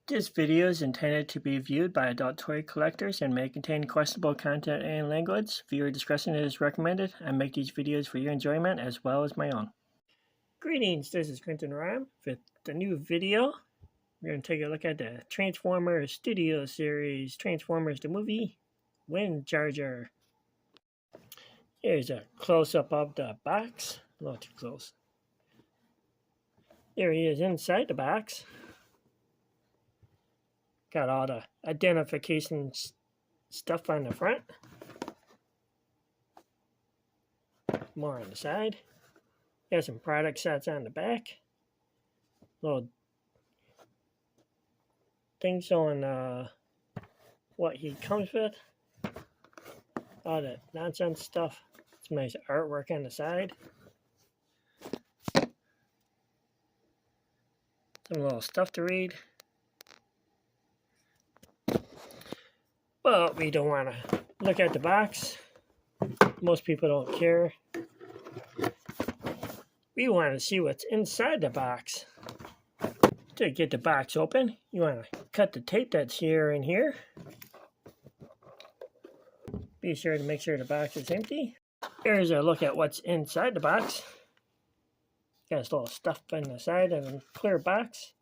This video is intended to be viewed by adult toy collectors and may contain questionable content and language. Viewer discretion is recommended. I make these videos for your enjoyment as well as my own. Greetings, this is Quentin-Rom with the new video. We're going to take a look at the Transformers Studio Series, Transformers the movie, Windcharger. Here's a close-up of the box. A little too close. There he is inside the box. Got all the identification stuff on the front. More on the side. Got some product shots on the back. Little thing showing what he comes with. All that nonsense stuff. Some nice artwork on the side. Some little stuff to read. But we don't want to look at the box. Most people don't care. We want to see what's inside the box. To get the box open, you want to cut the tape that's here and here. Be sure to make sure the box is empty. Here's a look at what's inside the box. Got this little stuff on the side of a clear box.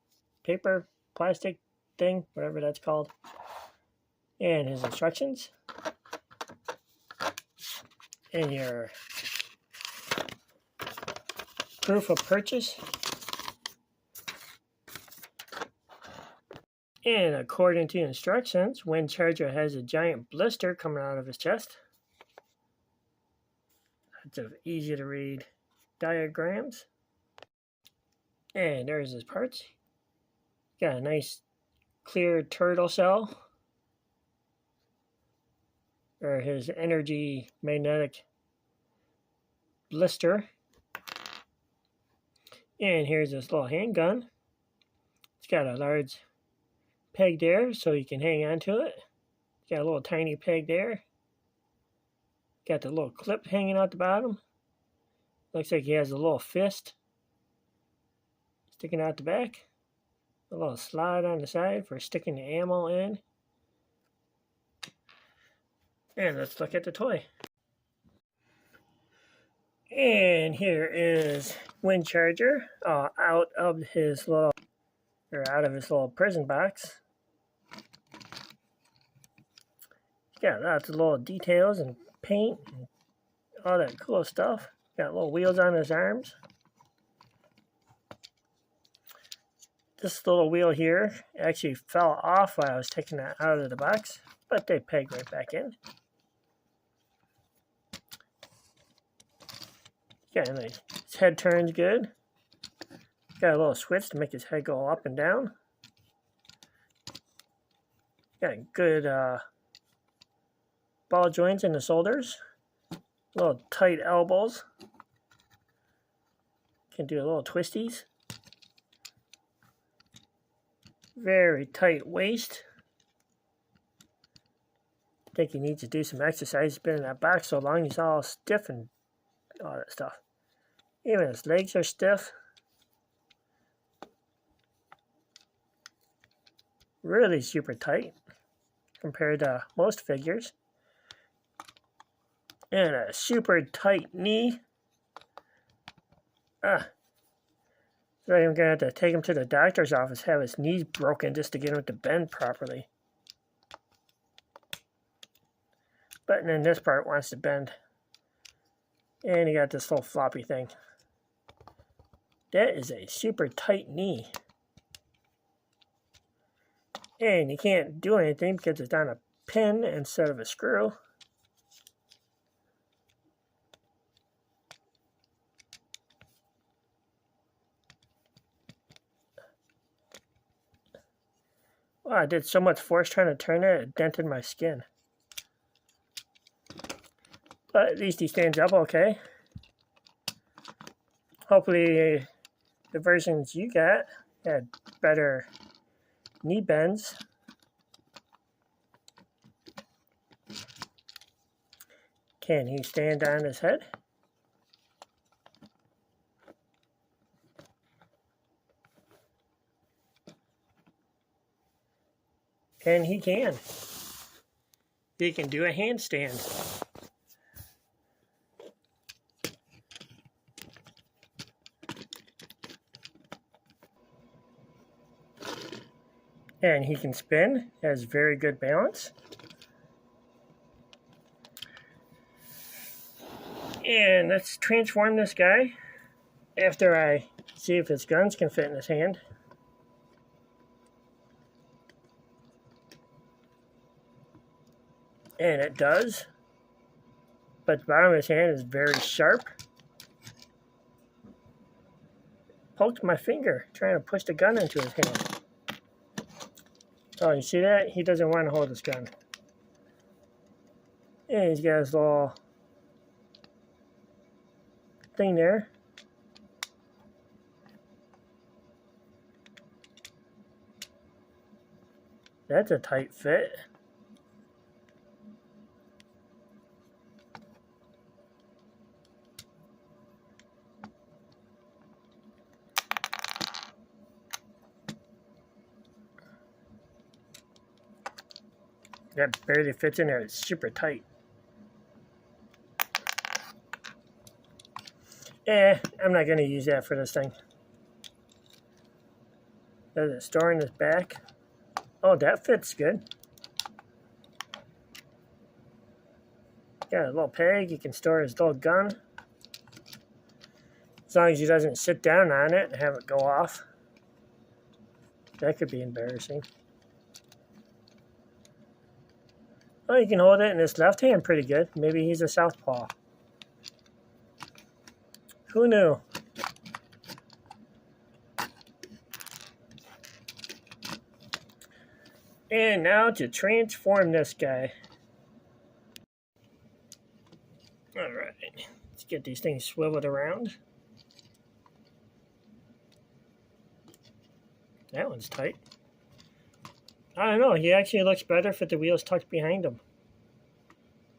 Paper, plastic thing, whatever that's called. And his instructions. And your proof of purchase. And according to instructions, Windcharger has a giant blister coming out of his chest. Lots of easy to read diagrams. And there's his parts. Got a nice clear turtle shell. Or his energy magnetic blister. And here's this little handgun. It's got a large peg there so you can hang on to it. Got a little tiny peg there. Got the little clip hanging out the bottom. Looks like he has a little fist sticking out the back. A little slide on the side for sticking the ammo in. And let's look at the toy. And here is Windcharger out of his little prison box. Got lots of little details and paint and all that cool stuff. Got little wheels on his arms. This little wheel here actually fell off while I was taking that out of the box, but they peg right back in. Yeah, nice. His head turns good. Got a little switch to make his head go up and down. Got good ball joints in the shoulders. Little tight elbows. Can do a little twisties. Very tight waist. I think he needs to do some exercise. He's been in that box so long, he's all stiff and all that stuff. Even his legs are stiff. Really super tight compared to most figures. And a super tight knee. So I'm going to have to take him to the doctor's office, have his knees broken just to get him to bend properly. But then this part wants to bend. And he got this little floppy thing. That is a super tight knee. And you can't do anything because it's on a pin instead of a screw. Wow, I did so much force trying to turn it, it dented my skin. But at least he stands up okay. Hopefully the versions you got had better knee bends. Can he stand on his head? And he can. He can do a handstand. And he can spin, has very good balance. And let's transform this guy after I see if his guns can fit in his hand. And it does. But the bottom of his hand is very sharp. Poked my finger trying to push the gun into his hand. Oh, you see that? He doesn't want to hold his gun. And he's got his little thing there. That's a tight fit. That barely fits in there. It's super tight. I'm not going to use that for this thing. Does it store in this back? Oh, that fits good. Got a little peg. You can store his little gun. As long as he doesn't sit down on it and have it go off. That could be embarrassing. Oh, you can hold it in his left hand pretty good. Maybe he's a southpaw. Who knew? And now to transform this guy. Alright, let's get these things swiveled around. That one's tight. I don't know, he actually looks better with the wheels tucked behind him.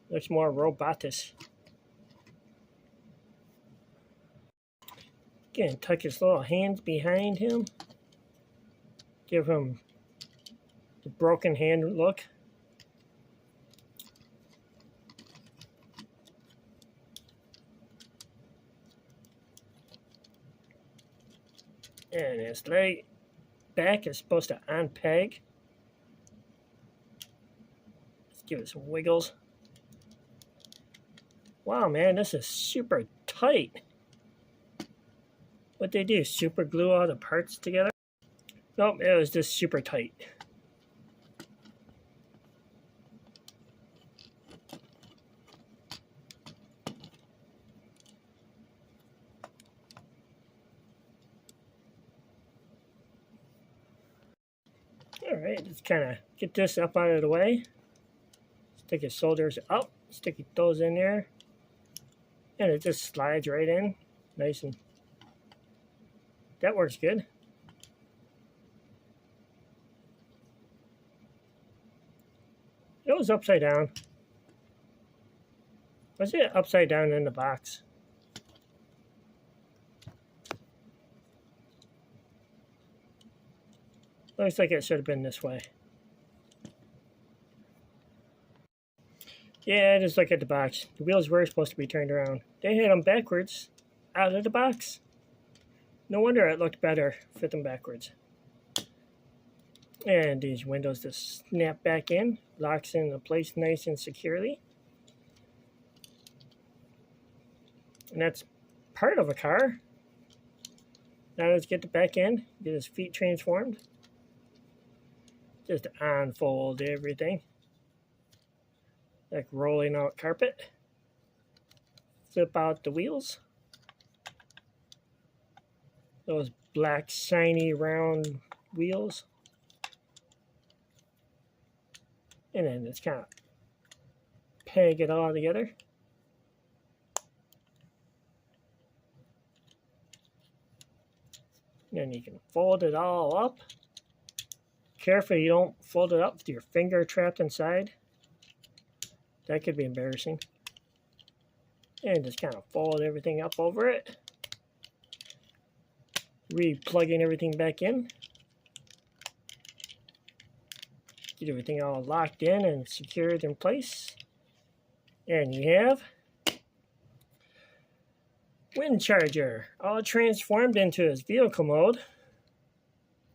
Looks more robotish. Again, tuck his little hands behind him. Give him the broken hand look. And his leg back is supposed to unpeg. Let's give it some wiggles. Wow, man, this is super tight. What they do, super glue all the parts together? Nope, it was just super tight. Alright, let's kind of get this up out of the way. Stick his shoulders up, stick those in there. And it just slides right in. Nice and... that works good. It was upside down. Was it upside down in the box? Looks like it should have been this way. Yeah, just look at the box. The wheels were supposed to be turned around. They had them backwards out of the box. No wonder it looked better, fit them backwards. And these windows just snap back in, locks into place nice and securely. And that's part of a car. Now let's get the back end, get his feet transformed. Just unfold everything. Like rolling out carpet. Flip out the wheels. Those black, shiny, round wheels. And then just kind of peg it all together. Then you can fold it all up. Careful you don't fold it up with your finger trapped inside. That could be embarrassing. And just kind of fold everything up over it. Re-plugging everything back in. Get everything all locked in and secured in place. And you have Windcharger, all transformed into his vehicle mode.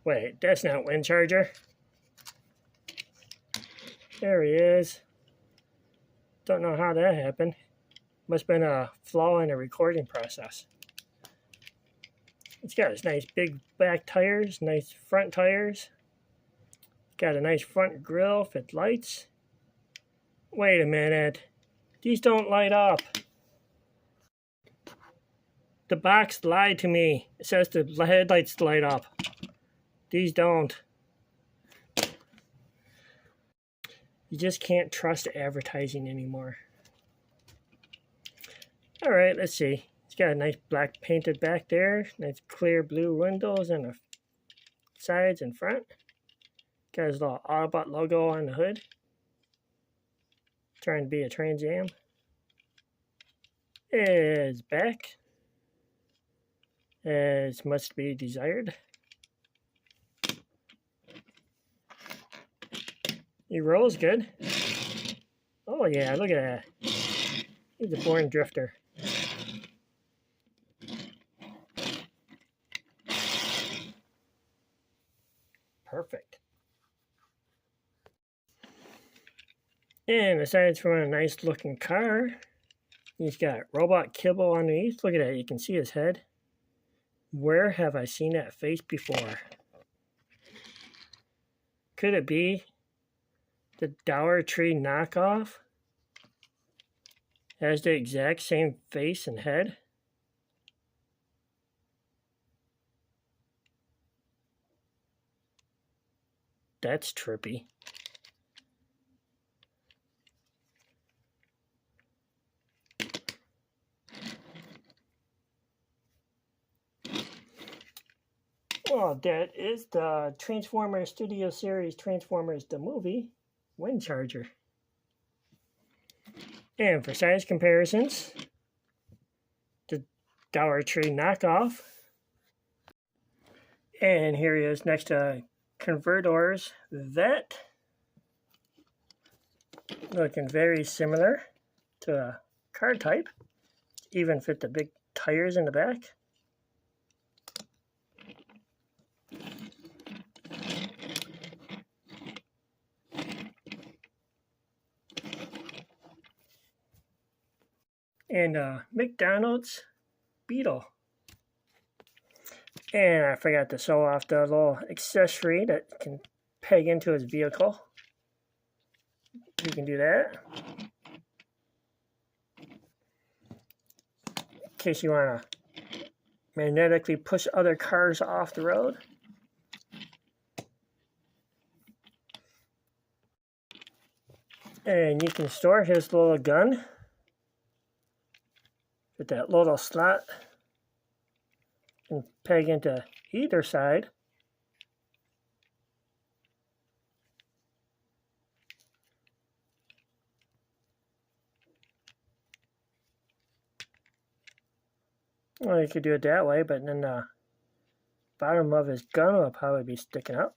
Wait, that's not Windcharger. There he is. Don't know how that happened. Must have been a flaw in the recording process. It's got his nice big back tires, nice front tires. Got a nice front grille with lights. Wait a minute. These don't light up. The box lied to me. It says the headlights light up. These don't. You just can't trust advertising anymore. Alright, let's see. It's got a nice black painted back there. Nice clear blue windows on the sides and front. Got his little Autobot logo on the hood. Trying to be a Trans Am. His back. As must be desired. He rolls good. Oh yeah, look at that. He's a born drifter. Perfect. And aside from a nice looking car, he's got robot kibble underneath. Look at that, you can see his head. Where have I seen that face before? Could it be the Dollar Tree knockoff? Has the exact same face and head? That's trippy. Well, that is the Transformers Studio Series Transformers the movie Windcharger. And for size comparisons, the Dollar Tree knockoff. And here he is next to Convertor's Vet. Looking very similar to a car type. Even fit the big tires in the back. And McDonald's Beetle. And I forgot to show off the little accessory that can peg into his vehicle. You can do that. In case you want to magnetically push other cars off the road. And you can store his little gun with that little slot and peg into either side. Well, you could do it that way, but then the bottom of his gun will probably be sticking up.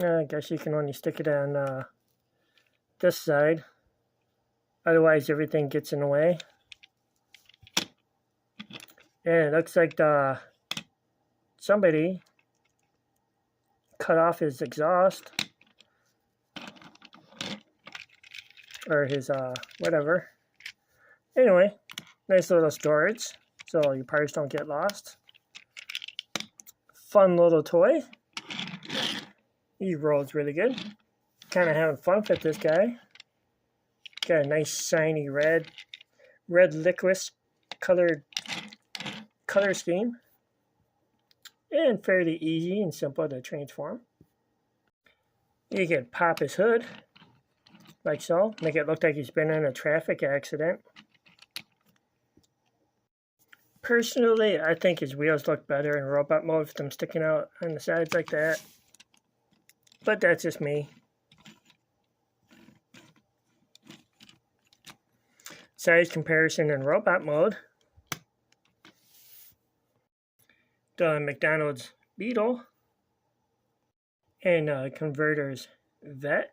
I guess you can only stick it on this side. Otherwise, everything gets in the way. And it looks like somebody cut off his exhaust. Or his, whatever. Anyway, nice little storage. So your parts don't get lost. Fun little toy. He rolls really good. Kind of having fun with this guy. Got a nice shiny red licorice color scheme. And fairly easy and simple to transform. You can pop his hood, like so. Make it look like he's been in a traffic accident. Personally, I think his wheels look better in robot mode with them sticking out on the sides like that. But that's just me. size comparison in robot mode, the McDonald's Beetle, and Converter's Vet,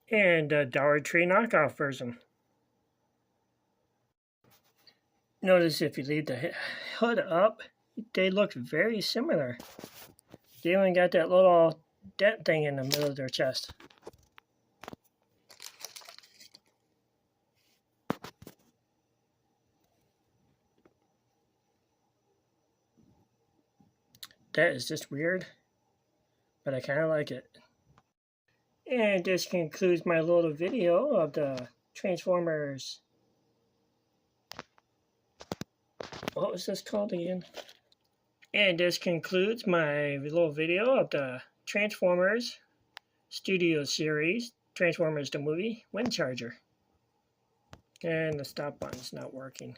and the Dollar Tree knockoff version. Notice if you leave the hood up, they look very similar. They even got that little dent thing in the middle of their chest. That is just weird, but I kind of like it. And this concludes my little video of the Transformers. What was this called again? And this concludes my little video of the Transformers Studio Series, Transformers the Movie, Windcharger. And the stop button's not working.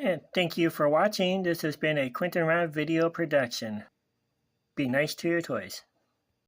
And thank you for watching. This has been a Quentin-Rom video production. Be nice to your toys.